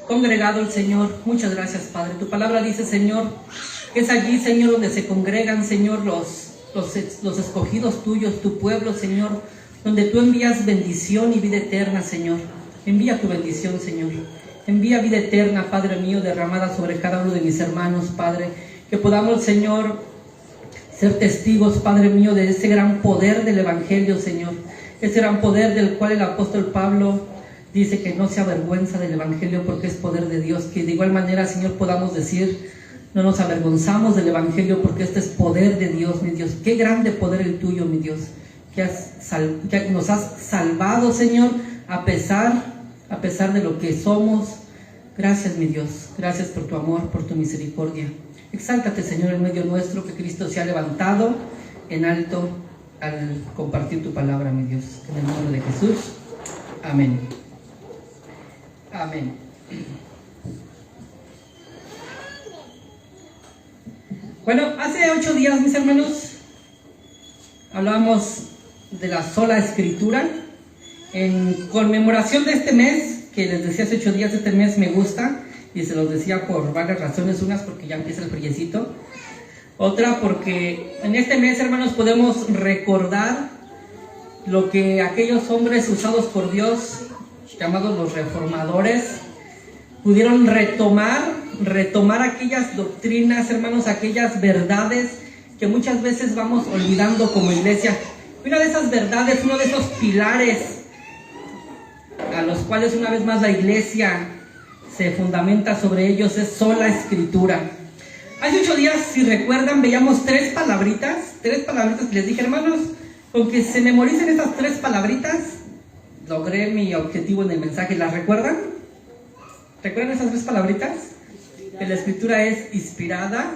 congregado el Señor. Muchas gracias, Padre. Tu palabra dice, Señor, que es allí, Señor, donde se congregan, Señor, los escogidos tuyos, tu pueblo, Señor, donde tú envías bendición y vida eterna, Señor. Envía tu bendición, Señor. Envía vida eterna, Padre mío, derramada sobre cada uno de mis hermanos, Padre. Que podamos, Señor, ser testigos, Padre mío, de ese gran poder del Evangelio, Señor. Ese gran poder del cual el apóstol Pablo dice que no se avergüenza del Evangelio porque es poder de Dios. Que de igual manera, Señor, podamos decir, no nos avergonzamos del Evangelio porque este es poder de Dios, mi Dios. Qué grande poder el tuyo, mi Dios. Que nos has salvado, Señor, a pesar de lo que somos. Gracias, mi Dios. Gracias por tu amor, por tu misericordia. Exáltate, Señor, en medio nuestro, que Cristo se ha levantado en alto al compartir tu palabra, mi Dios. En el nombre de Jesús. Amén. Amén. Bueno, hace 8 días, mis hermanos, hablábamos de la sola escritura en conmemoración de este mes, que les decía hace 8 días, este mes me gusta, y se los decía por varias razones, unas porque ya empieza el friecito, otra porque en este mes, hermanos, podemos recordar lo que aquellos hombres usados por Dios, llamados los reformadores, pudieron retomar aquellas doctrinas, hermanos, aquellas verdades que muchas veces vamos olvidando como iglesia. Una de esas verdades, uno de esos pilares a los cuales una vez más la iglesia se fundamenta sobre ellos es sola escritura. Hace 8 días, si recuerdan, veíamos 3 palabritas que les dije, hermanos, con que se memoricen estas 3 palabritas, logré mi objetivo en el mensaje. ¿Las recuerdan? ¿Recuerdan esas 3 palabritas? Que la escritura es inspirada.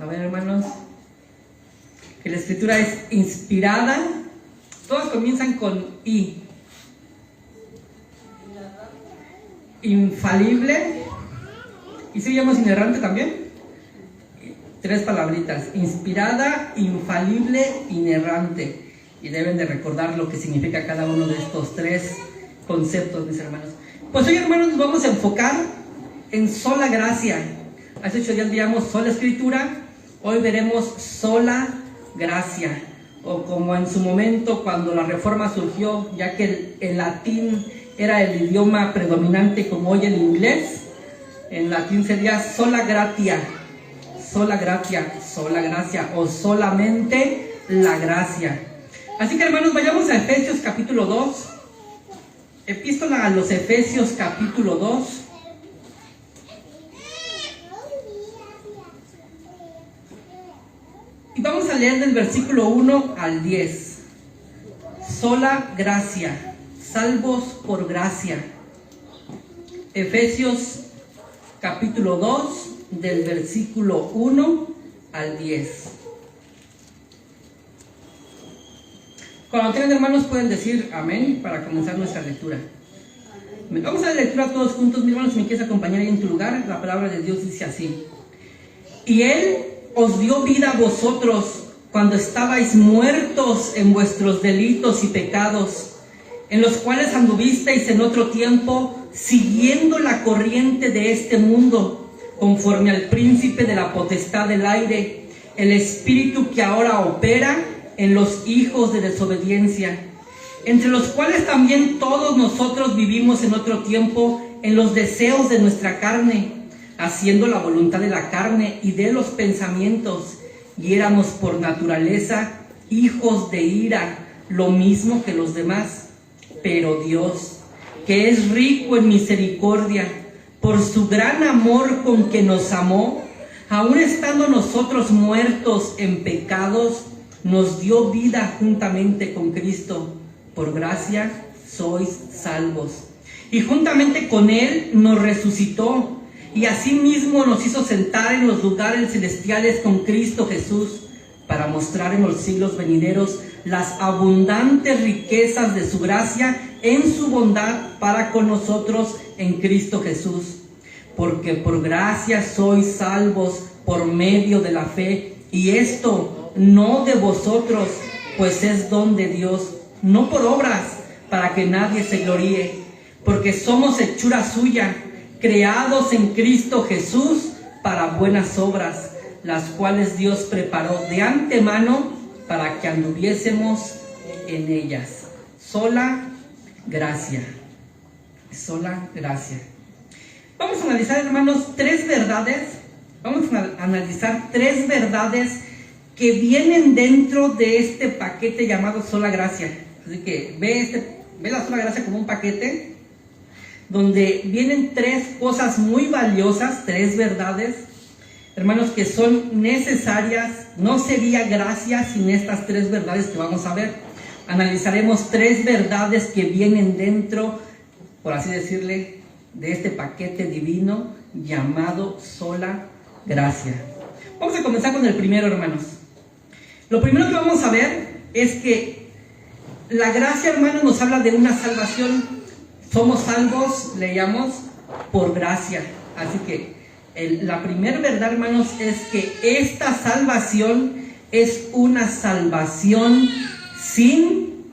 A ver, hermanos. Que la escritura es inspirada. Todas comienzan con I. Infalible. ¿Y si llamamos inerrante también? 3 palabritas. Inspirada, infalible, inerrante. Y deben de recordar lo que significa cada uno de estos 3 conceptos, mis hermanos. Pues hoy, hermanos, nos vamos a enfocar en sola gracia. Hace 8 días veíamos sola escritura, hoy veremos sola gracia. O como en su momento, cuando la Reforma surgió, ya que el latín era el idioma predominante como hoy el inglés, en latín sería sola gratia, sola gracia o solamente la gracia. Así que, hermanos, vayamos a Efesios capítulo 2. Epístola a los Efesios capítulo 2. Y vamos a leer del versículo 1 al 10. Sola gracia, salvos por gracia. Efesios capítulo 2, del versículo 1 al 10. Cuando tengan, hermanos, pueden decir amén para comenzar nuestra lectura. Vamos a la lectura todos juntos, mis hermanos. Si me quieres acompañar ahí en tu lugar, la palabra de Dios dice así: y Él os dio vida a vosotros cuando estabais muertos en vuestros delitos y pecados, en los cuales anduvisteis en otro tiempo, siguiendo la corriente de este mundo, conforme al príncipe de la potestad del aire, el espíritu que ahora opera en los hijos de desobediencia, entre los cuales también todos nosotros vivimos en otro tiempo en los deseos de nuestra carne, haciendo la voluntad de la carne y de los pensamientos, y éramos por naturaleza hijos de ira, lo mismo que los demás. Pero Dios, que es rico en misericordia, por su gran amor con que nos amó, aun estando nosotros muertos en pecados, nos dio vida juntamente con Cristo. Por gracia sois salvos. Y juntamente con Él nos resucitó, y asimismo nos hizo sentar en los lugares celestiales con Cristo Jesús, para mostrar en los siglos venideros las abundantes riquezas de su gracia en su bondad para con nosotros en Cristo Jesús. Porque por gracia sois salvos por medio de la fe, y esto no de vosotros, pues es don de Dios, no por obras, para que nadie se gloríe, porque somos hechura suya, creados en Cristo Jesús para buenas obras, las cuales Dios preparó de antemano para que anduviésemos en ellas. Sola gracia. Sola gracia. Vamos a analizar, hermanos, tres verdades. Vamos a analizar tres verdades que vienen dentro de este paquete llamado sola gracia. Así que ve la sola gracia como un paquete donde vienen tres cosas muy valiosas, tres verdades, hermanos, que son necesarias. No sería gracia sin estas tres verdades que vamos a ver. Analizaremos tres verdades que vienen dentro, por así decirle, de este paquete divino llamado sola gracia. Vamos a comenzar con el primero, hermanos. Lo primero que vamos a ver es que la gracia, hermanos, nos habla de una salvación. Somos salvos, leíamos, por gracia. Así que la primera verdad, hermanos, es que esta salvación es una salvación sin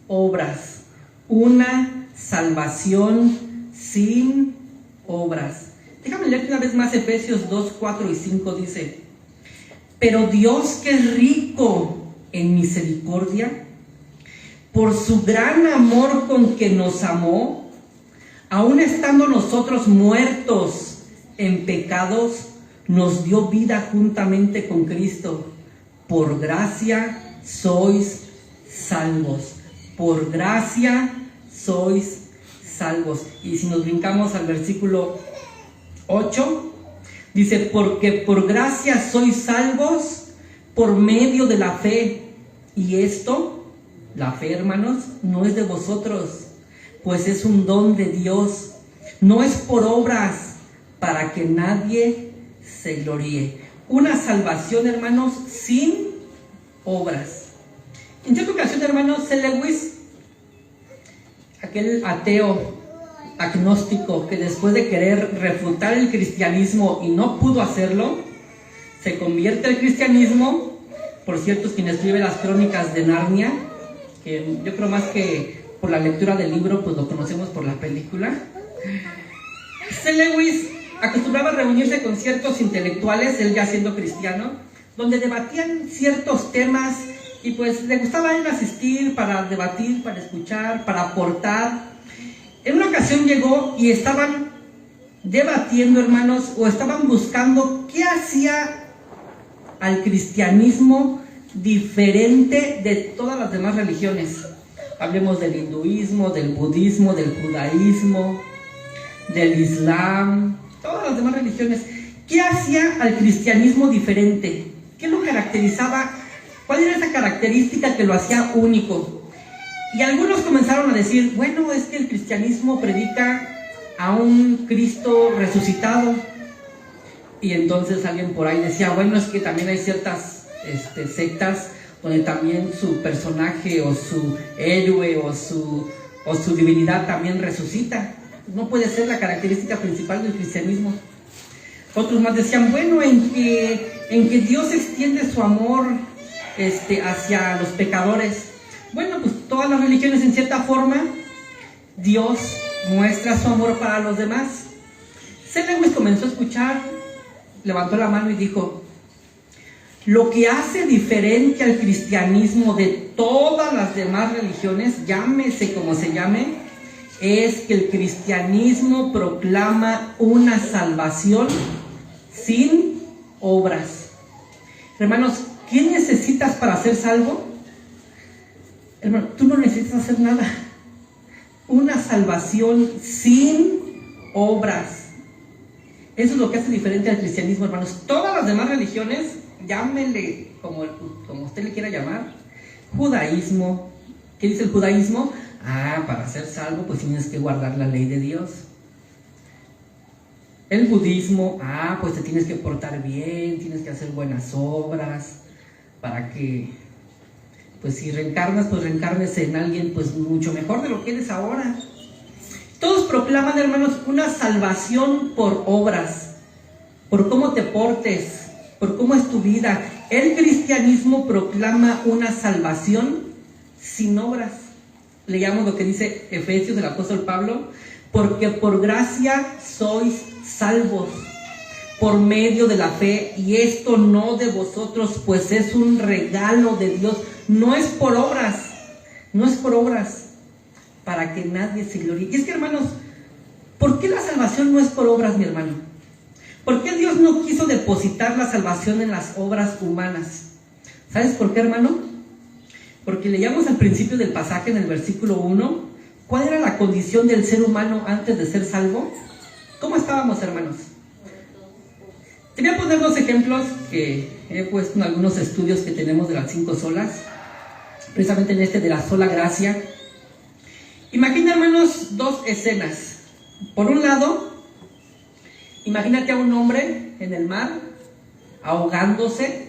obras. Una salvación sin obras. Déjame leer una vez más Efesios 2, 4 y 5 dice: pero Dios, que es rico en misericordia, por su gran amor con que nos amó, aun estando nosotros muertos en pecados, nos dio vida juntamente con Cristo. Por gracia sois salvos. Por gracia sois salvos. Y si nos brincamos al versículo 8, dice: porque por gracia sois salvos por medio de la fe. Y esto, la fe, hermanos, no es de vosotros, pues es un don de Dios. No es por obras, para que nadie se gloríe. Una salvación, hermanos, sin obras. En cierta ocasión, hermanos, C. Lewis, aquel ateo agnóstico que después de querer refutar el cristianismo y no pudo hacerlo, se convierte al cristianismo. Por cierto, es quien escribe las crónicas de Narnia, que yo creo más que por la lectura del libro, pues lo conocemos por la película. C. Lewis acostumbraba a reunirse con ciertos intelectuales, él ya siendo cristiano, donde debatían ciertos temas, y pues le gustaba a él asistir para debatir, para escuchar, para aportar. En una ocasión llegó y estaban debatiendo, hermanos, o estaban buscando qué hacía al cristianismo diferente de todas las demás religiones. Hablemos del hinduismo, del budismo, del judaísmo, del islam, todas las demás religiones. ¿Qué hacía al cristianismo diferente? ¿Qué lo caracterizaba? ¿Cuál era esa característica que lo hacía único? Y algunos comenzaron a decir: bueno, es que el cristianismo predica a un Cristo resucitado. Y entonces alguien por ahí decía: bueno, es que también hay ciertas sectas donde también su personaje o su héroe o su divinidad también resucita. No puede ser la característica principal del cristianismo. Otros más decían: bueno, en que Dios extiende su amor hacia los pecadores. Bueno, pues todas las religiones, en cierta forma, Dios muestra su amor para los demás. C. Lewis comenzó a escuchar, levantó la mano y dijo: lo que hace diferente al cristianismo de todas las demás religiones, llámese como se llame, es que el cristianismo proclama una salvación sin obras. Hermanos, ¿qué necesitas para ser salvo? Hermano, tú no necesitas hacer nada. Una salvación sin obras. Eso es lo que hace diferente al cristianismo, hermanos. Todas las demás religiones, llámele como usted le quiera llamar, judaísmo. ¿Qué dice el judaísmo? Para ser salvo pues tienes que guardar la ley de Dios. El budismo, pues te tienes que portar bien, tienes que hacer buenas obras para que, pues si reencarnas, pues reencarnes en alguien pues mucho mejor de lo que eres ahora. Todos proclaman, hermanos, una salvación por obras, por cómo te portes, por cómo es tu vida. El cristianismo proclama una salvación sin obras. Leamos lo que dice Efesios, del apóstol Pablo: porque por gracia sois salvos, por medio de la fe, y esto no de vosotros, pues es un regalo de Dios, no es por obras, para que nadie se gloríe. Y es que, hermanos, ¿por qué la salvación no es por obras, mi hermano? ¿Por qué Dios no quiso depositar la salvación en las obras humanas? ¿Sabes por qué, hermano? Porque leíamos al principio del pasaje, en el versículo 1, ¿cuál era la condición del ser humano antes de ser salvo? ¿Cómo estábamos, hermanos? Te voy a poner dos ejemplos que he puesto en algunos estudios que tenemos de las 5 solas, precisamente en este de la sola gracia. Imagina, hermanos, dos escenas. Por un lado, imagínate a un hombre en el mar, ahogándose,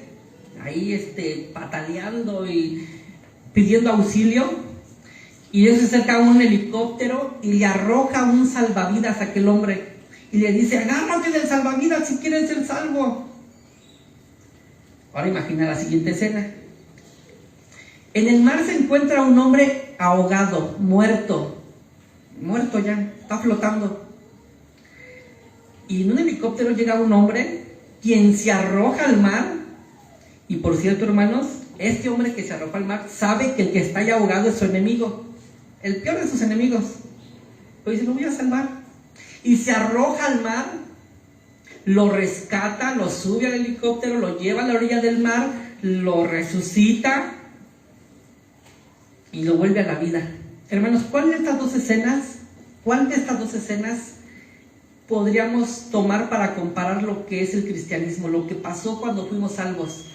ahí pataleando y pidiendo auxilio, y Dios se acerca a un helicóptero y le arroja un salvavidas a aquel hombre y le dice: agárrate del salvavidas si quieres ser salvo. Ahora imagina la siguiente escena. En el mar se encuentra un hombre ahogado, muerto ya, está flotando. Y en un helicóptero llega un hombre quien se arroja al mar. Y por cierto, hermanos, este hombre que se arroja al mar sabe que el que está ahí ahogado es su enemigo, el peor de sus enemigos. Pero dice: lo voy a salvar. Y se arroja al mar, lo rescata, lo sube al helicóptero, lo lleva a la orilla del mar, lo resucita y lo vuelve a la vida. Hermanos, ¿cuál de estas dos escenas podríamos tomar para comparar lo que es el cristianismo, lo que pasó cuando fuimos salvos?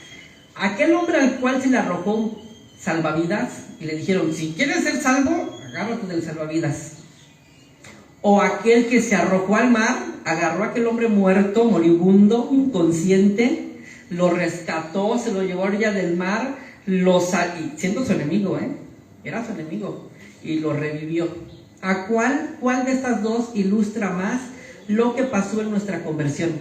Aquel hombre al cual se le arrojó un salvavidas y le dijeron: si quieres ser salvo, agárrate del salvavidas. O aquel que se arrojó al mar, agarró a aquel hombre muerto, moribundo, inconsciente, lo rescató, se lo llevó a orilla del mar, siendo su enemigo, era su enemigo, y lo revivió. ¿A cuál de estas dos ilustra más lo que pasó en nuestra conversión?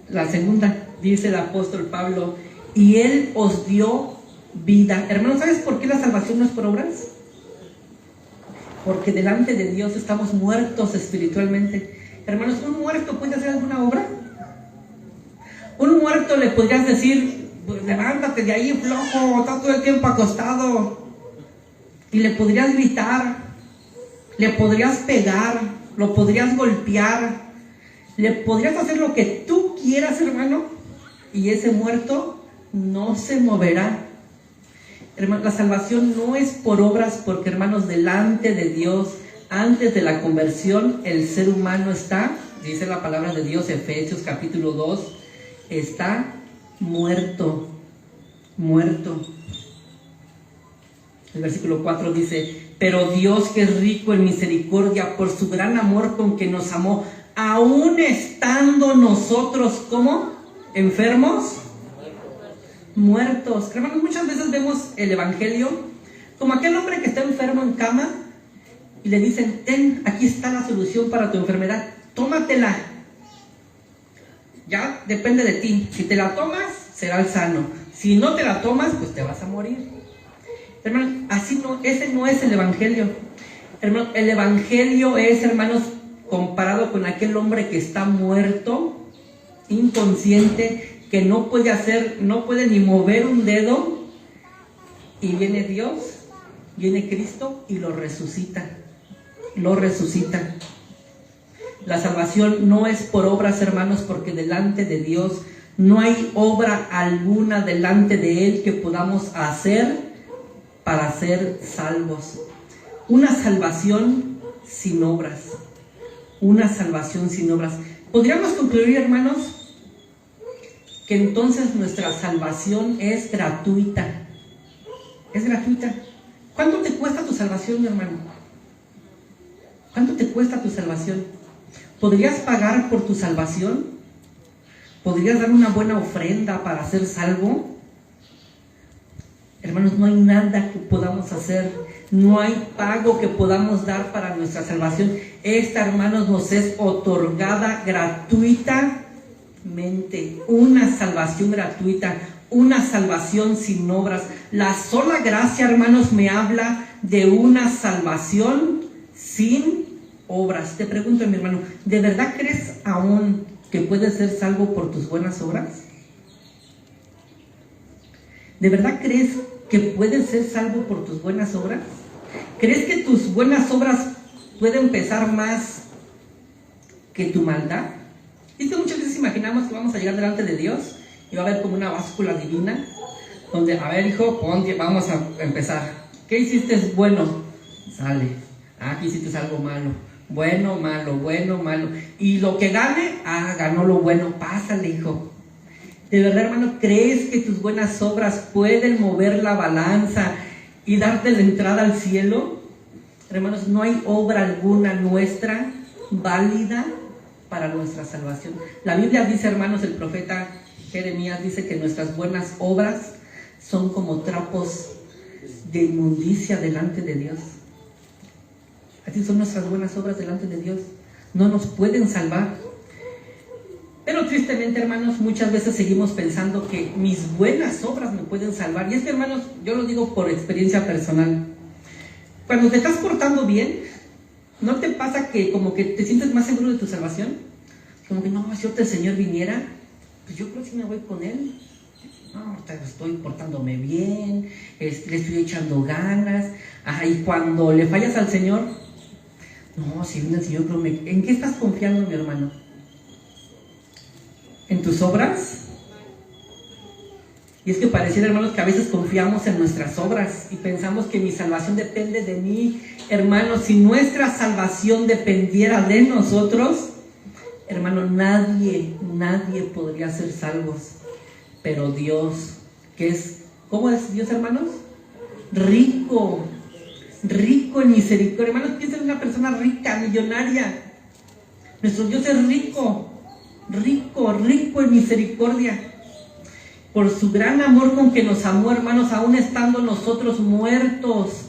La segunda, dice el apóstol Pablo: y Él os dio vida. Hermanos, ¿sabes por qué la salvación no es por obras? Porque delante de Dios estamos muertos espiritualmente. Hermanos, ¿un muerto puede hacer alguna obra? Un muerto le podrías decir: pues levántate de ahí, flojo, estás todo el tiempo acostado. Y le podrías gritar, le podrías pegar, lo podrías golpear, le podrías hacer lo que tú quieras, hermano, y ese muerto no se moverá. Hermano, la salvación no es por obras, porque, hermanos, delante de Dios, antes de la conversión, el ser humano está, dice la palabra de Dios, Efesios capítulo 2, está muerto. El versículo 4 dice: pero Dios, que es rico en misericordia, por su gran amor con que nos amó, aún estando nosotros, ¿cómo? ¿Enfermos? Muertos. Hermanos, muchas veces vemos el evangelio como aquel hombre que está enfermo en cama y le dicen: ten, aquí está la solución para tu enfermedad, tómatela, ya depende de ti, si te la tomas serás sano, si no te la tomas pues te vas a morir. Hermanos, así no, ese no es el evangelio. Hermanos, el evangelio es, hermanos, comparado con aquel hombre que está muerto, inconsciente, que no puede ni mover un dedo, y viene Dios, viene Cristo y lo resucita. La salvación no es por obras, hermanos, porque delante de Dios no hay obra alguna delante de Él que podamos hacer para ser salvos. Una salvación sin obras. Podríamos concluir, hermanos, que entonces nuestra salvación es gratuita. ¿Cuánto te cuesta tu salvación, mi hermano? ¿Cuánto te cuesta tu salvación? ¿Podrías pagar por tu salvación? ¿Podrías dar una buena ofrenda para ser salvo? Hermanos, no hay nada que podamos hacer, no hay pago que podamos dar para nuestra salvación. Esta, hermanos, nos es otorgada gratuitamente. Una salvación gratuita, una salvación sin obras. La sola gracia, hermanos, me habla de una salvación sin obras. Te pregunto, mi hermano, ¿de verdad crees aún que puedes ser salvo por tus buenas obras? ¿De verdad crees que puedes ser salvo por tus buenas obras? ¿Crees que tus buenas obras pueden pesar más que tu maldad? Y es que muchas veces imaginamos que vamos a llegar delante de Dios y va a haber como una báscula divina donde, a ver, hijo, vamos a empezar. ¿Qué hiciste bueno? Sale. Aquí hiciste algo malo. Bueno, malo, bueno, malo. Y lo que gane, ganó lo bueno. Pásale, hijo. ¿De verdad, hermano, crees que tus buenas obras pueden mover la balanza y darte la entrada al cielo? Hermanos, no hay obra alguna nuestra válida para nuestra salvación. La Biblia dice, hermanos, el profeta Jeremías dice que nuestras buenas obras son como trapos de inmundicia delante de Dios. Así son nuestras buenas obras delante de Dios. No nos pueden salvar. Pero tristemente, hermanos, muchas veces seguimos pensando que mis buenas obras me pueden salvar. Y es que, hermanos, yo lo digo por experiencia personal. Cuando te estás portando bien, ¿no te pasa que como que te sientes más seguro de tu salvación? Como que no, si ahorita el Señor viniera, pues yo creo que sí me voy con Él. No, ahorita estoy portándome bien, le estoy echando ganas. Y cuando le fallas al Señor, no, si viene el Señor, pero ¿en qué estás confiando, mi hermano? ¿En tus obras? Y es que pareciera, hermanos, que a veces confiamos en nuestras obras y pensamos que mi salvación depende de mí. Hermanos, si nuestra salvación dependiera de nosotros, hermano, nadie podría ser salvos. Pero Dios, ¿cómo es Dios, hermanos? Rico en misericordia. Hermanos, piensen en una persona rica, millonaria. Nuestro Dios es rico en misericordia. Por su gran amor con que nos amó, hermanos, aún estando nosotros muertos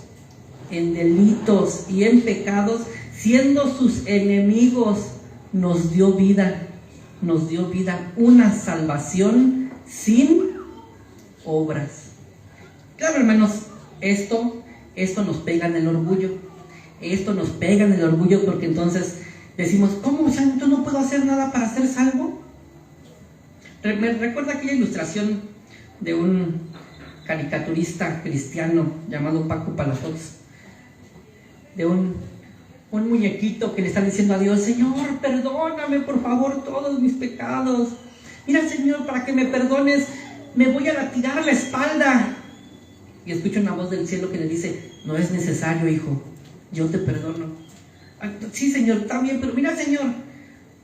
en delitos y en pecados, siendo sus enemigos, nos dio vida, una salvación sin obras. Claro, hermanos, esto nos pega en el orgullo. Porque entonces decimos, ¿cómo? O sea, ¿yo no puedo hacer nada para ser salvo? Me recuerda aquella ilustración de un caricaturista cristiano llamado Paco Palafox, de un muñequito que le está diciendo a Dios, Señor, perdóname por favor todos mis pecados. Mira, Señor, para que me perdones, me voy a tirar la espalda. Y escucha una voz del cielo que le dice, no es necesario, hijo, yo te perdono. Sí, Señor, está bien, pero mira, Señor,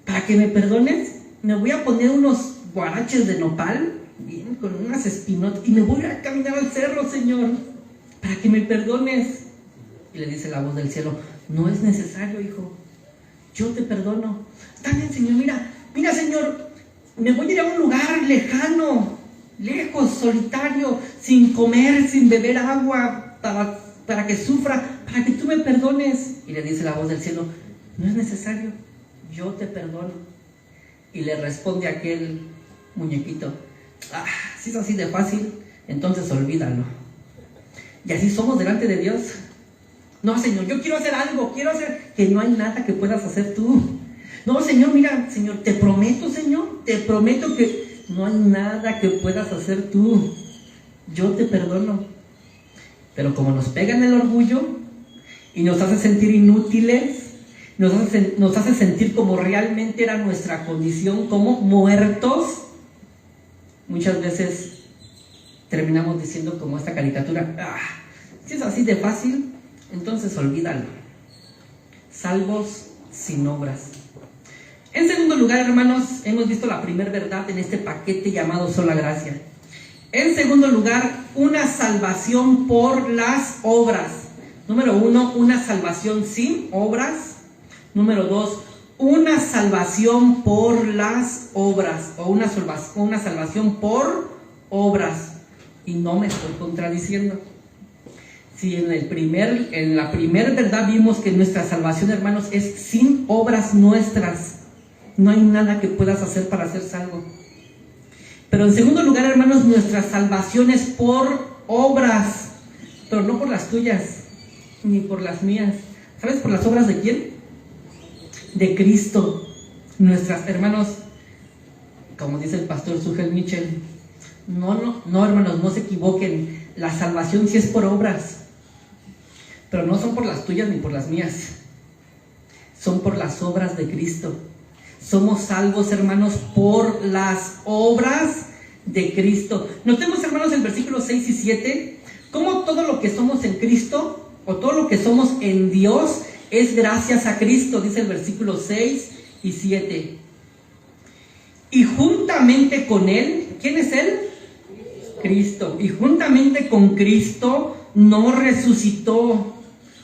para que me perdones, me voy a poner unos guaraches de nopal, bien, con unas espinotas, y me voy a caminar al cerro, Señor, para que me perdones. Y le dice la voz del cielo, no es necesario, hijo, yo te perdono. Está bien, Señor, mira, Señor, me voy a ir a un lugar lejano, lejos, solitario, sin comer, sin beber agua, para que sufra, para que tú me perdones. Y le dice la voz del cielo, no es necesario, yo te perdono. Y le responde aquel muñequito, si es así de fácil, entonces olvídalo. Y así somos delante de Dios. No, Señor, yo quiero hacer algo, que no hay nada que puedas hacer tú. No, Señor, mira, Señor, te prometo que no hay nada que puedas hacer tú. Yo te perdono. Pero como nos pega en el orgullo y nos hace sentir inútiles, nos hace sentir como realmente era nuestra condición, como muertos, muchas veces terminamos diciendo como esta caricatura, si es así de fácil, entonces olvídalo. Salvos sin obras. En segundo lugar, hermanos, hemos visto la primera verdad en este paquete llamado sola gracia. En segundo lugar, una salvación por las obras. Número 1, una salvación sin obras. Número 2, una salvación por las obras, o una salvación por obras. Y no me estoy contradiciendo. Si en la primera verdad vimos que nuestra salvación, hermanos, es sin obras nuestras. No hay nada que puedas hacer para ser salvo. Pero en segundo lugar, hermanos, nuestra salvación es por obras, pero no por las tuyas, ni por las mías. ¿Sabes por las obras de quién? De Cristo. Nuestras hermanos, como dice el pastor Sugel Mitchell, no, hermanos, no se equivoquen. La salvación sí es por obras, pero no son por las tuyas ni por las mías. Son por las obras de Cristo. Somos salvos, hermanos, por las obras de Cristo. Notemos, hermanos, en versículos 6 y 7, cómo todo lo que somos en Cristo, o todo lo que somos en Dios, es gracias a Cristo, dice el versículo 6 y 7. Y juntamente con Él, ¿quién es Él? Cristo. Y juntamente con Cristo nos resucitó. O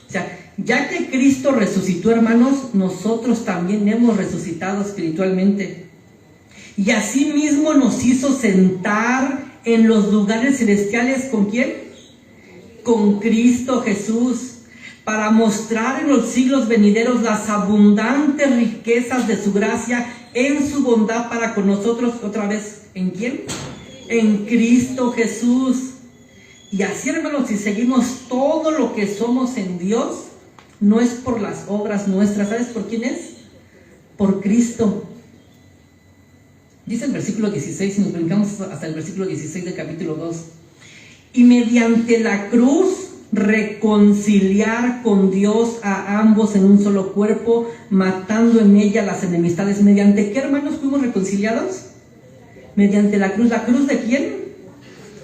sea, ya que Cristo resucitó, hermanos, nosotros también hemos resucitado espiritualmente. Y asimismo nos hizo sentar en los lugares celestiales, ¿con quién? Con Cristo Jesús, para mostrar en los siglos venideros las abundantes riquezas de su gracia en su bondad para con nosotros. Otra vez, ¿en quién? En Cristo Jesús. Y así, hermanos, si seguimos todo lo que somos en Dios, no es por las obras nuestras. ¿Sabes por quién es? Por Cristo. Dice el versículo 16, si nos brincamos hasta el versículo 16 del capítulo 2. Y mediante la cruz reconciliar con Dios a ambos en un solo cuerpo, matando en ella las enemistades. ¿Mediante qué, hermanos, fuimos reconciliados? Mediante la cruz. ¿La cruz de quién?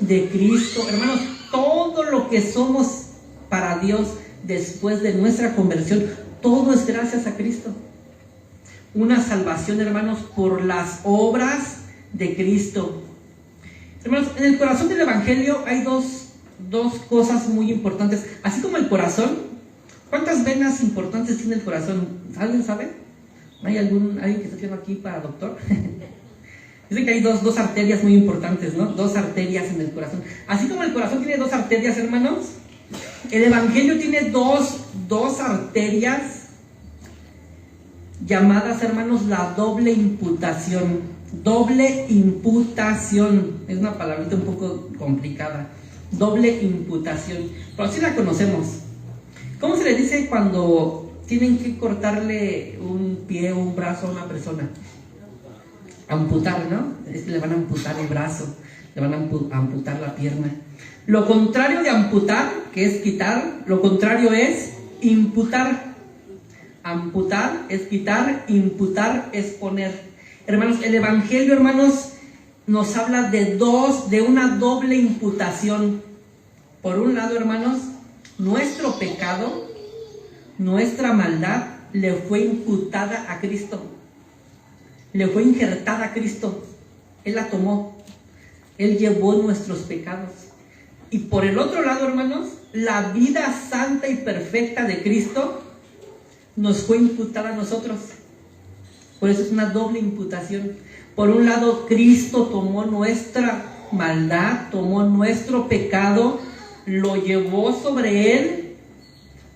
De Cristo. Hermanos, todo lo que somos para Dios después de nuestra conversión, todo es gracias a Cristo. Una salvación, hermanos, por las obras de Cristo. Hermanos, en el corazón del Evangelio hay dos cosas muy importantes. Así como el corazón, ¿cuántas venas importantes tiene el corazón? ¿Alguien sabe? ¿Hay alguien que está haciendo aquí para doctor? Dicen que hay dos arterias muy importantes, ¿no? Dos arterias en el corazón. Así como el corazón tiene dos arterias, hermanos, el Evangelio tiene dos arterias llamadas, hermanos, la doble imputación. Doble imputación. Es una palabrita un poco complicada. Doble imputación. Pero sí la conocemos. ¿Cómo se le dice cuando tienen que cortarle un pie o un brazo a una persona? Amputar, ¿no? Es que le van a amputar el brazo, le van a amputar la pierna. Lo contrario de amputar, que es quitar, lo contrario es imputar. Amputar es quitar, imputar es poner. Hermanos, el Evangelio, hermanos, nos habla de una doble imputación. Por un lado, hermanos, nuestro pecado, nuestra maldad, le fue imputada a Cristo. Le fue injertada a Cristo. Él la tomó. Él llevó nuestros pecados. Y por el otro lado, hermanos, la vida santa y perfecta de Cristo nos fue imputada a nosotros. Por eso es una doble imputación. Por un lado, Cristo tomó nuestra maldad, tomó nuestro pecado, lo llevó sobre Él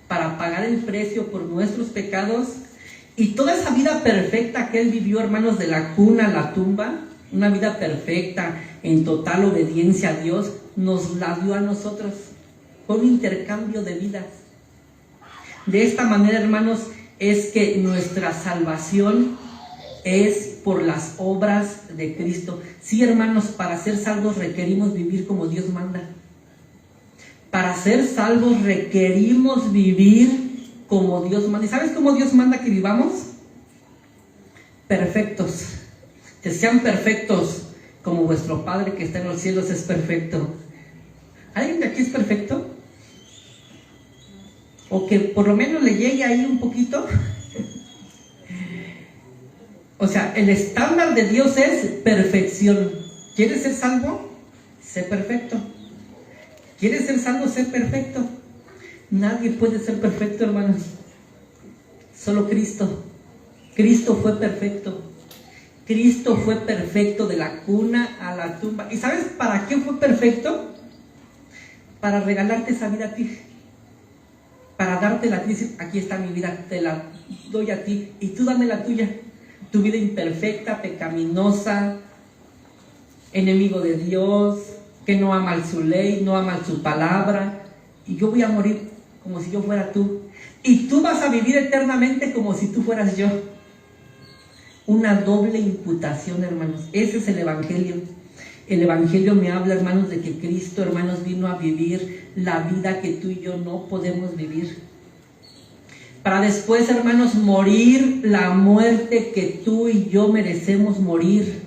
para pagar el precio por nuestros pecados. Y toda esa vida perfecta que Él vivió, hermanos, de la cuna a la tumba, una vida perfecta, en total obediencia a Dios, nos la dio a nosotros. Fue un intercambio de vidas. De esta manera, hermanos, es que nuestra salvación es por las obras de Cristo. Sí, hermanos, para ser salvos requerimos vivir como Dios manda. Para ser salvos requerimos vivir como Dios manda. ¿Y sabes cómo Dios manda que vivamos? Perfectos. Que sean perfectos como vuestro Padre que está en los cielos es perfecto. ¿Alguien de aquí es perfecto? O que por lo menos le llegue ahí un poquito. O sea, el estándar de Dios es perfección. ¿Quieres ser salvo? Sé perfecto. ¿Quieres ser salvo? Sé perfecto. Nadie puede ser perfecto, hermanos. Solo Cristo. Cristo fue perfecto. Cristo fue perfecto de la cuna a la tumba. ¿Y sabes para qué fue perfecto? Para regalarte esa vida a ti. Para darte la tuya. Aquí está mi vida, te la doy a ti. Y tú dame la tuya. Tu vida imperfecta, pecaminosa, enemigo de Dios, que no ama su ley, no ama su palabra. Y yo voy a morir como si yo fuera tú. Y tú vas a vivir eternamente como si tú fueras yo. Una doble imputación, hermanos. Ese es el Evangelio. El Evangelio me habla, hermanos, de que Cristo, hermanos, vino a vivir la vida que tú y yo no podemos vivir. Para después, hermanos, morir la muerte que tú y yo merecemos morir.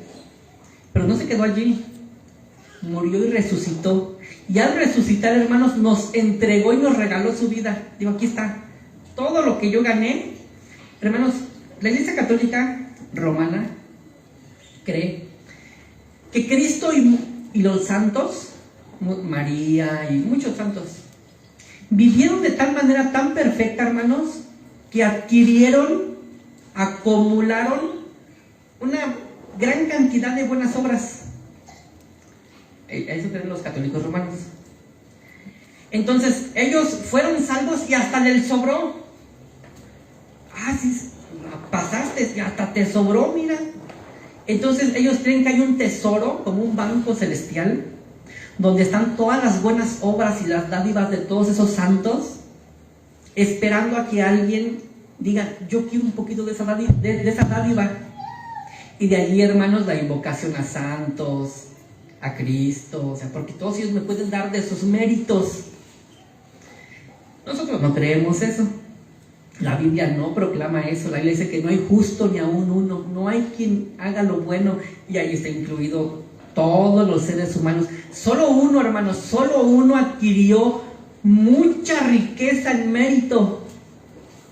Pero no se quedó allí. Murió y resucitó. Y al resucitar, hermanos, nos entregó y nos regaló su vida. Digo, aquí está. Todo lo que yo gané. Hermanos, la Iglesia Católica Romana cree que Cristo y los santos, María y muchos santos, vivieron de tal manera tan perfecta, hermanos, que acumularon una gran cantidad de buenas obras. Eso creen los católicos romanos. Entonces, ellos fueron salvos y hasta les sobró. Sí, pasaste y hasta te sobró, mira. Entonces, ellos creen que hay un tesoro, como un banco celestial, donde están todas las buenas obras y las dádivas de todos esos santos, esperando a que alguien diga, yo quiero un poquito de esa dádiva. Y de allí, hermanos, la invocación a santos, a Cristo, o sea, porque todos ellos me pueden dar de sus méritos. Nosotros no creemos eso. La Biblia no proclama eso. La Biblia dice que no hay justo ni aún uno, no hay quien haga lo bueno, y ahí está incluido todos los seres humanos. Solo uno, hermanos, solo uno adquirió mucha riqueza en mérito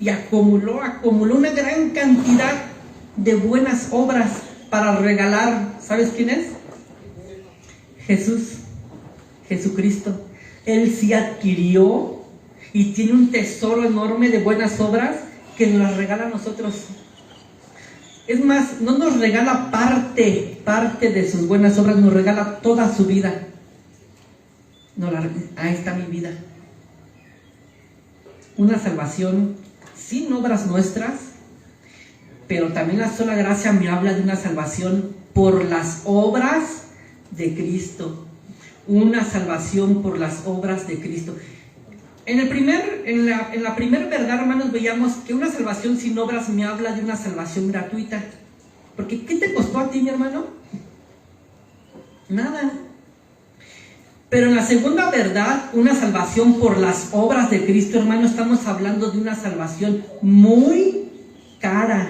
y acumuló una gran cantidad de buenas obras para regalar. ¿Sabes quién es? Jesucristo. Él sí adquirió y tiene un tesoro enorme de buenas obras que nos las regala a nosotros. Es más, no nos regala parte de sus buenas obras, nos regala toda su vida. Ahí está mi vida. Una salvación sin obras nuestras, pero también la sola gracia me habla de una salvación por las obras de Cristo. Una salvación por las obras de Cristo. En la primera verdad, hermanos, veíamos que una salvación sin obras me habla de una salvación gratuita. Porque ¿qué te costó a ti, mi hermano? Nada. Pero en la segunda verdad, una salvación por las obras de Cristo, hermano, estamos hablando de una salvación muy cara.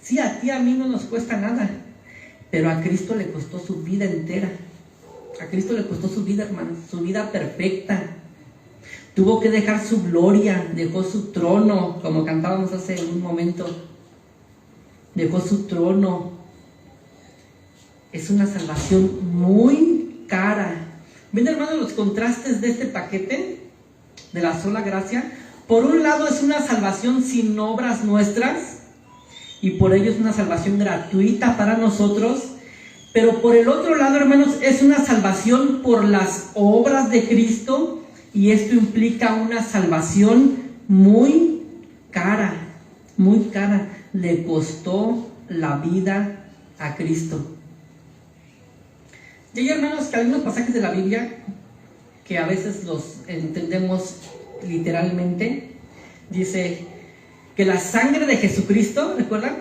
Sí, a ti, a mí no nos cuesta nada, pero a Cristo le costó su vida entera. A Cristo le costó su vida, hermano, su vida perfecta. Tuvo que dejar su gloria, dejó su trono, como cantábamos hace un momento. Dejó su trono. Es una salvación muy cara. ¿Ven, hermanos, los contrastes de este paquete de la sola gracia? Por un lado es una salvación sin obras nuestras, y por ello es una salvación gratuita para nosotros. Pero por el otro lado, hermanos, es una salvación por las obras de Cristo, y esto implica una salvación muy cara, muy cara. Le costó la vida a Cristo. Y hay, hermanos, que hay algunos pasajes de la Biblia que a veces los entendemos literalmente. Dice que la sangre de Jesucristo, ¿recuerdan?,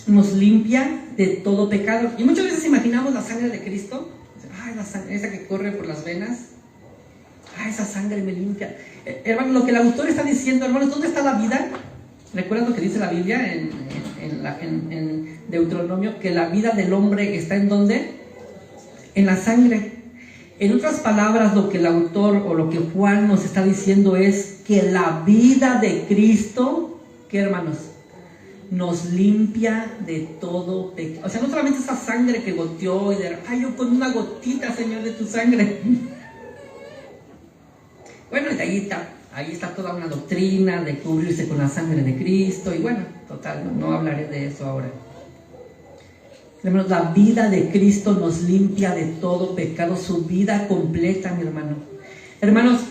nos limpia de todo pecado. Y muchas veces imaginamos la sangre de Cristo. La sangre, esa que corre por las venas. Esa sangre me limpia. Hermano, lo que el autor está diciendo, hermanos, ¿dónde está la vida? ¿Recuerdan lo que dice la Biblia en Deuteronomio? Que la vida del hombre está ¿en dónde? En la sangre. En otras palabras, lo que el autor o lo que Juan nos está diciendo es que la vida de Cristo, ¿qué, hermanos?, nos limpia de todo pecado. O sea, no solamente esa sangre que goteó y yo con una gotita, Señor, de tu sangre. Bueno, y ahí está toda una doctrina de cubrirse con la sangre de Cristo. Y bueno, total, no hablaré de eso ahora. Hermanos, la vida de Cristo nos limpia de todo pecado, su vida completa, mi hermano. Hermanos,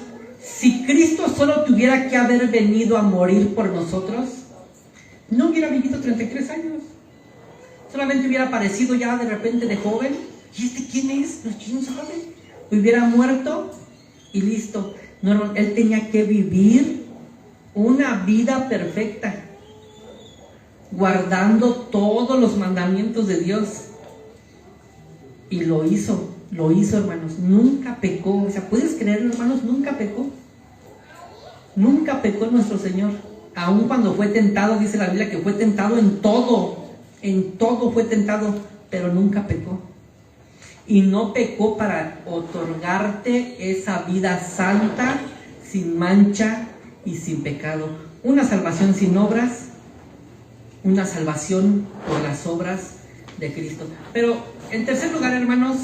si Cristo solo tuviera que haber venido a morir por nosotros, no hubiera vivido 33 años. Solamente hubiera aparecido ya de repente de joven. ¿Y este quién es? ¿Quién sabe? Hubiera muerto y listo. No, hermano, él tenía que vivir una vida perfecta, guardando todos los mandamientos de Dios. Y lo hizo, hermanos. Nunca pecó. O sea, ¿puedes creerlo, hermanos? Nunca pecó. Nunca pecó nuestro Señor. Aun cuando fue tentado, dice la Biblia que fue tentado en todo fue tentado, pero nunca pecó. Y no pecó para otorgarte esa vida santa, sin mancha y sin pecado. Una salvación sin obras, una salvación por las obras de Cristo. Pero en tercer lugar, hermanos,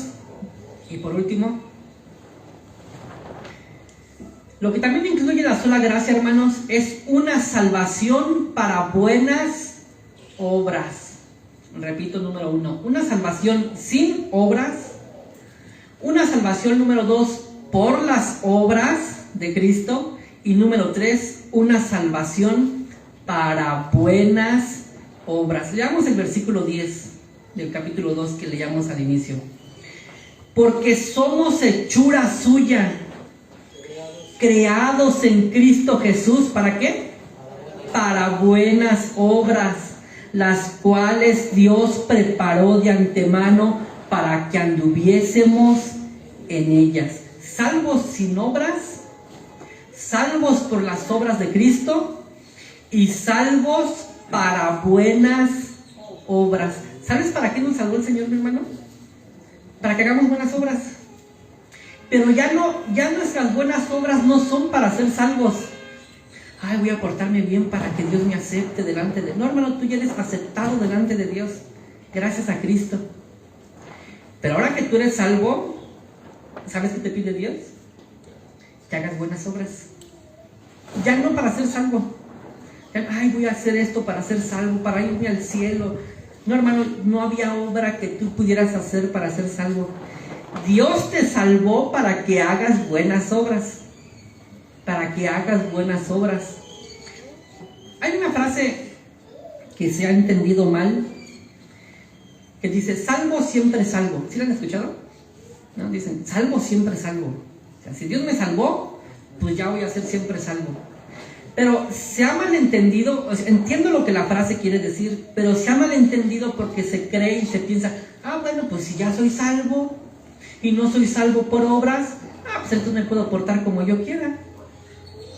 y por último, lo que también incluye la sola gracia, hermanos, es una salvación para buenas obras. Repito, número 1, una salvación sin obras. Una salvación, número 2, por las obras de Cristo. Y número 3, una salvación para buenas obras. Leamos el versículo 10 del capítulo 2 que leíamos al inicio. Porque somos hechura suya, creados en Cristo Jesús. ¿Para qué? Para buenas obras, las cuales Dios preparó de antemano para que anduviésemos en ellas. Salvos sin obras, salvos por las obras de Cristo y salvos para buenas obras. ¿Sabes para qué nos salvó el Señor, mi hermano? Para que hagamos buenas obras. Pero ya nuestras buenas obras no son para ser salvos. Ay, voy a portarme bien para que Dios me acepte delante de... No, hermano, tú ya eres aceptado delante de Dios, gracias a Cristo. Pero ahora que tú eres salvo, ¿sabes qué te pide Dios? Que hagas buenas obras. Ya no para ser salvo. Ay, voy a hacer esto para ser salvo, para irme al cielo. No, hermano, no había obra que tú pudieras hacer para ser salvo. Dios te salvó para que hagas buenas obras. Para que hagas buenas obras. Hay una frase que se ha entendido mal, que dice, salvo siempre salvo. ¿Sí la han escuchado? ¿No? Dicen, salvo siempre salvo. O sea, si Dios me salvó, pues ya voy a ser siempre salvo. Pero se ha malentendido. O sea, entiendo lo que la frase quiere decir, pero se ha malentendido porque se cree y se piensa, bueno, pues si ya soy salvo y no soy salvo por obras, pues entonces me puedo portar como yo quiera.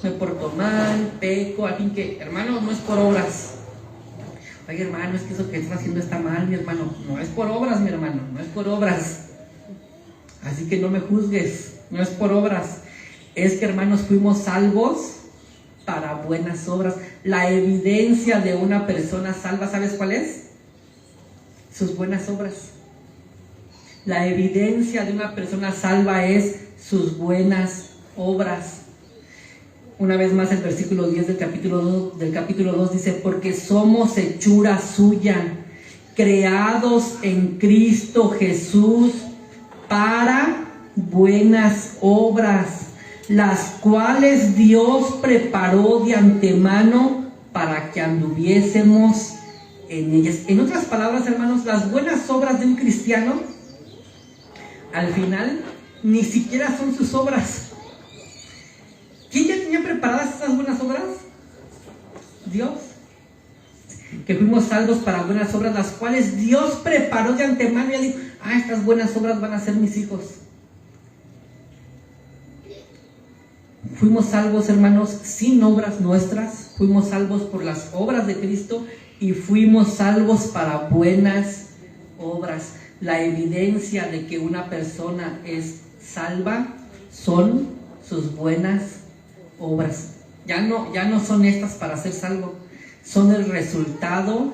Me porto mal, peco, alguien que, hermano, no es por obras. Oye, hermano, es que eso que estás haciendo está mal, mi hermano. No es por obras, mi hermano, no es por obras. Así que no me juzgues, no es por obras. Es que, hermanos, fuimos salvos para buenas obras. La evidencia de una persona salva, ¿sabes cuál es? Sus buenas obras. La evidencia de una persona salva es sus buenas obras. Una vez más el versículo 10 del capítulo 2 dice, porque somos hechura suya, creados en Cristo Jesús para buenas obras, las cuales Dios preparó de antemano para que anduviésemos en ellas. En otras palabras, hermanos, las buenas obras de un cristiano, al final, ni siquiera son sus obras. ¿Quién ya tenía preparadas esas buenas obras? Dios. Que fuimos salvos para buenas obras, las cuales Dios preparó de antemano. Y dijo, estas buenas obras van a ser mis hijos. Fuimos salvos, hermanos, sin obras nuestras. Fuimos salvos por las obras de Cristo y fuimos salvos para buenas obras. La evidencia de que una persona es salva son sus buenas obras. Ya no son estas para ser salvo, son el resultado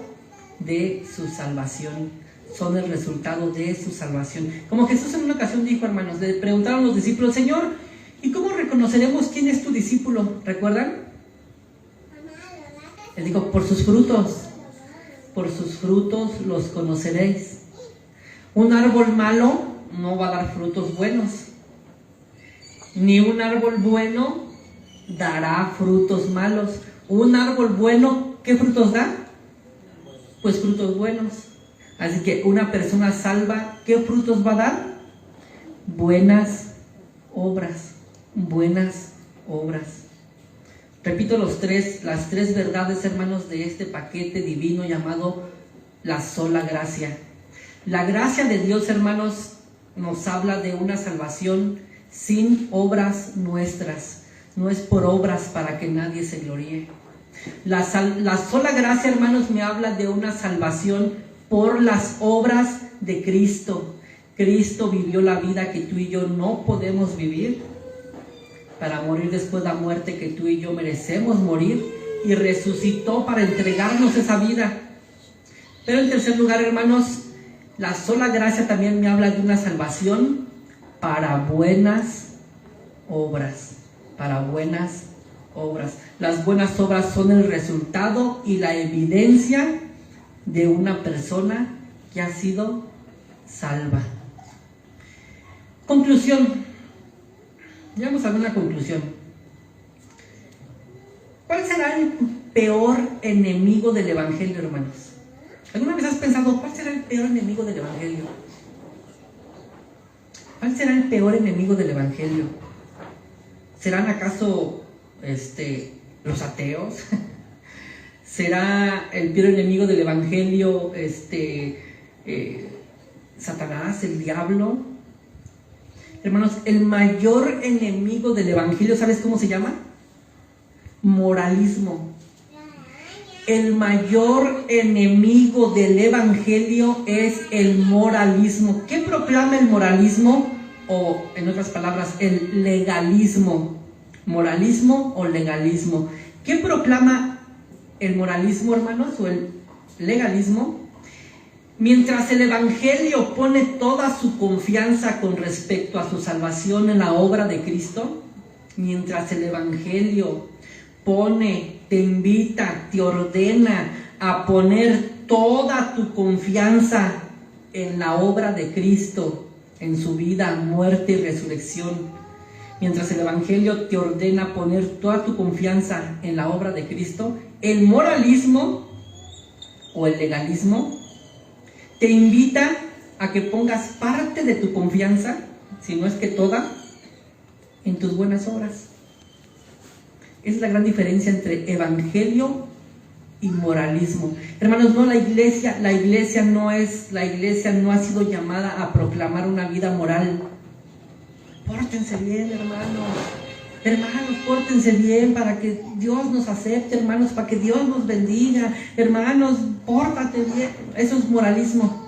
de su salvación. Son el resultado de su salvación. Como Jesús en una ocasión dijo, hermanos, le preguntaron los discípulos, Señor, ¿y cómo reconoceremos quién es tu discípulo? ¿Recuerdan? Él dijo, por sus frutos. Por sus frutos los conoceréis. Un árbol malo no va a dar frutos buenos, ni un árbol bueno dará frutos malos. Un árbol bueno, ¿qué frutos da? Pues frutos buenos. Así que una persona salva, ¿qué frutos va a dar? Buenas obras. buenas obras. Repito las tres verdades, hermanos, de este paquete divino llamado la sola gracia. La gracia de Dios, hermanos, nos habla de una salvación sin obras nuestras. No es por obras para que nadie se gloríe. La sola gracia, hermanos, me habla de una salvación por las obras de Cristo. Cristo vivió la vida que tú y yo no podemos vivir, para morir después de la muerte que tú y yo merecemos morir, y resucitó para entregarnos esa vida. Pero en tercer lugar, hermanos, la sola gracia también me habla de una salvación para buenas obras. Para buenas obras. Las buenas obras son el resultado y la evidencia de una persona que ha sido salva. Conclusión. Llegamos a una conclusión. ¿Cuál será el peor enemigo del Evangelio, hermanos? ¿Alguna vez has pensado cuál será el peor enemigo del Evangelio? ¿Cuál será el peor enemigo del Evangelio? ¿Serán acaso los ateos? ¿Será el peor enemigo del Evangelio Satanás, el diablo? Hermanos, el mayor enemigo del Evangelio, ¿sabes cómo se llama? Moralismo. El mayor enemigo del Evangelio es el moralismo. ¿Qué proclama el moralismo? O, en otras palabras, el legalismo. Moralismo o legalismo. ¿Qué proclama el moralismo, hermanos, o el legalismo? Mientras el Evangelio pone toda su confianza con respecto a su salvación en la obra de Cristo, mientras el Evangelio te invita, te ordena a poner toda tu confianza en la obra de Cristo, en su vida, muerte y resurrección, mientras el Evangelio te ordena poner toda tu confianza en la obra de Cristo, el moralismo o el legalismo te invita a que pongas parte de tu confianza, si no es que toda, en tus buenas obras. Esa es la gran diferencia entre evangelio y moralismo. Hermanos, no, la iglesia no ha sido llamada a proclamar una vida moral. Pórtense bien, hermanos, pórtense bien para que Dios nos acepte, hermanos, para que Dios nos bendiga, hermanos, pórtate bien. Eso es moralismo.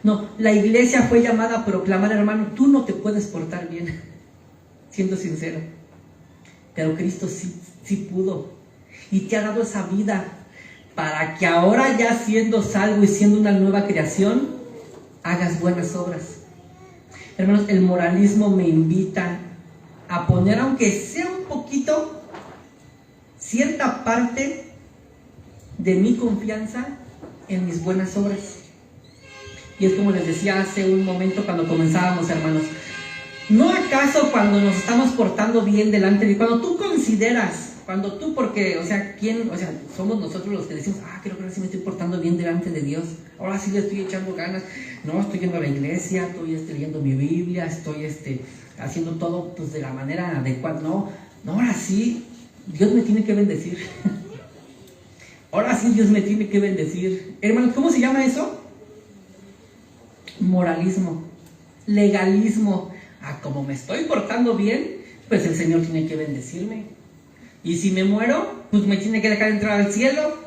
No, la iglesia fue llamada a proclamar, hermano, tú no te puedes portar bien, siendo sincero, pero Cristo sí pudo, y te ha dado esa vida para que ahora, ya siendo salvo y siendo una nueva creación, hagas buenas obras. Hermanos, el moralismo me invita a poner, aunque sea un poquito, cierta parte de mi confianza en mis buenas obras. Y es como les decía hace un momento cuando comenzábamos, hermanos, ¿no acaso cuando nos estamos portando bien delante de Dios, porque, somos nosotros los que decimos, creo que ahora sí me estoy portando bien delante de Dios, ahora sí le estoy echando ganas, no, estoy yendo a la iglesia, estoy leyendo mi Biblia, estoy haciendo todo pues de la manera adecuada, no, ahora sí, Dios me tiene que bendecir, ahora sí Dios me tiene que bendecir. Hermanos, ¿cómo se llama eso? Moralismo, legalismo. Como me estoy portando bien, pues el Señor tiene que bendecirme, y si me muero, pues me tiene que dejar entrar al cielo.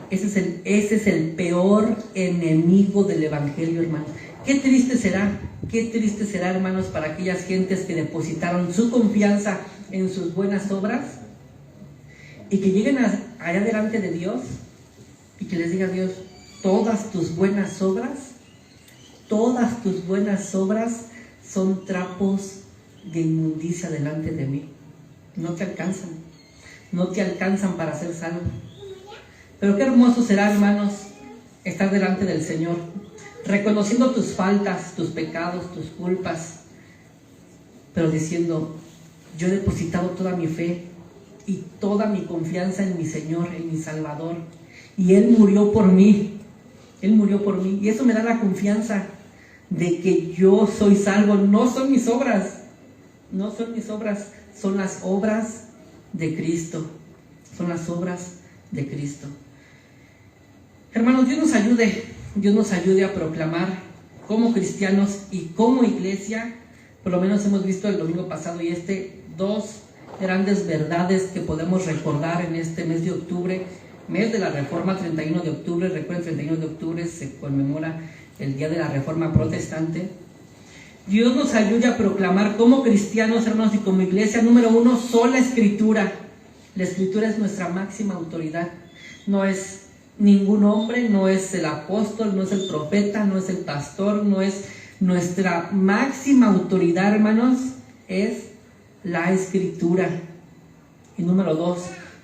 Ese es el peor enemigo del Evangelio, hermanos. Qué triste será, hermanos, para aquellas gentes que depositaron su confianza en sus buenas obras y que lleguen allá delante de Dios y que les diga Dios, todas tus buenas obras son trapos de inmundicia delante de mí. No te alcanzan para ser salvo. Pero qué hermoso será, hermanos, estar delante del Señor, reconociendo tus faltas, tus pecados, tus culpas, pero diciendo, yo he depositado toda mi fe y toda mi confianza en mi Señor, en mi Salvador, y Él murió por mí, y eso me da la confianza de que yo soy salvo. No son mis obras, No son mis obras, son las obras de Cristo. Son las obras de Cristo. Hermanos, Dios nos ayude a proclamar como cristianos y como iglesia. Por lo menos hemos visto el domingo pasado y dos grandes verdades que podemos recordar en este mes de octubre, mes de la Reforma, 31 de octubre. Recuerden, 31 de octubre se conmemora el día de la Reforma protestante. Dios nos ayude a proclamar como cristianos, hermanos, y como iglesia. Número 1, sola Escritura. La Escritura es nuestra máxima autoridad. No es ningún hombre, no es el apóstol, no es el profeta, no es el pastor, no es nuestra máxima autoridad, hermanos, es la Escritura. Y número 2,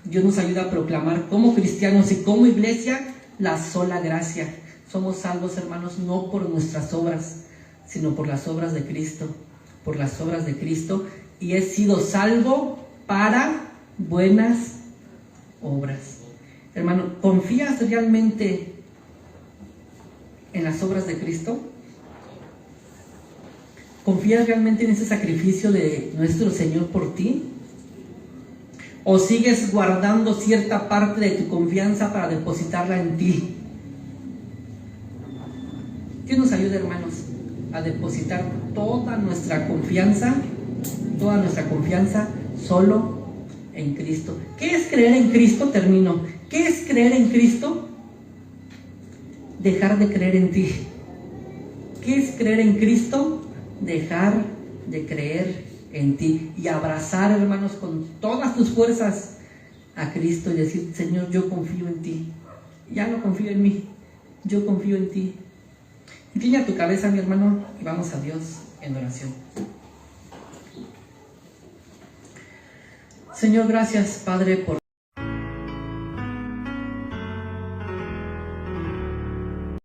Dios nos ayuda a proclamar como cristianos y como iglesia la sola gracia. Somos salvos, hermanos, no por nuestras obras, sino por las obras de Cristo, por las obras de Cristo, y he sido salvo para buenas obras. Hermano, ¿confías realmente en las obras de Cristo? ¿Confías realmente en ese sacrificio de nuestro Señor por ti? ¿O sigues guardando cierta parte de tu confianza para depositarla en ti? Dios nos ayude, hermanos, a depositar toda nuestra confianza solo en Cristo. ¿Qué es creer en Cristo? Termino. ¿Qué es creer en Cristo? Dejar de creer en ti. ¿Qué es creer en Cristo? Dejar de creer en ti y abrazar, hermanos, con todas tus fuerzas a Cristo y decir: Señor, yo confío en ti. Ya no confío en mí, yo confío en ti. Inclina tu cabeza, mi hermano, y vamos a Dios en oración. Señor, gracias, Padre, por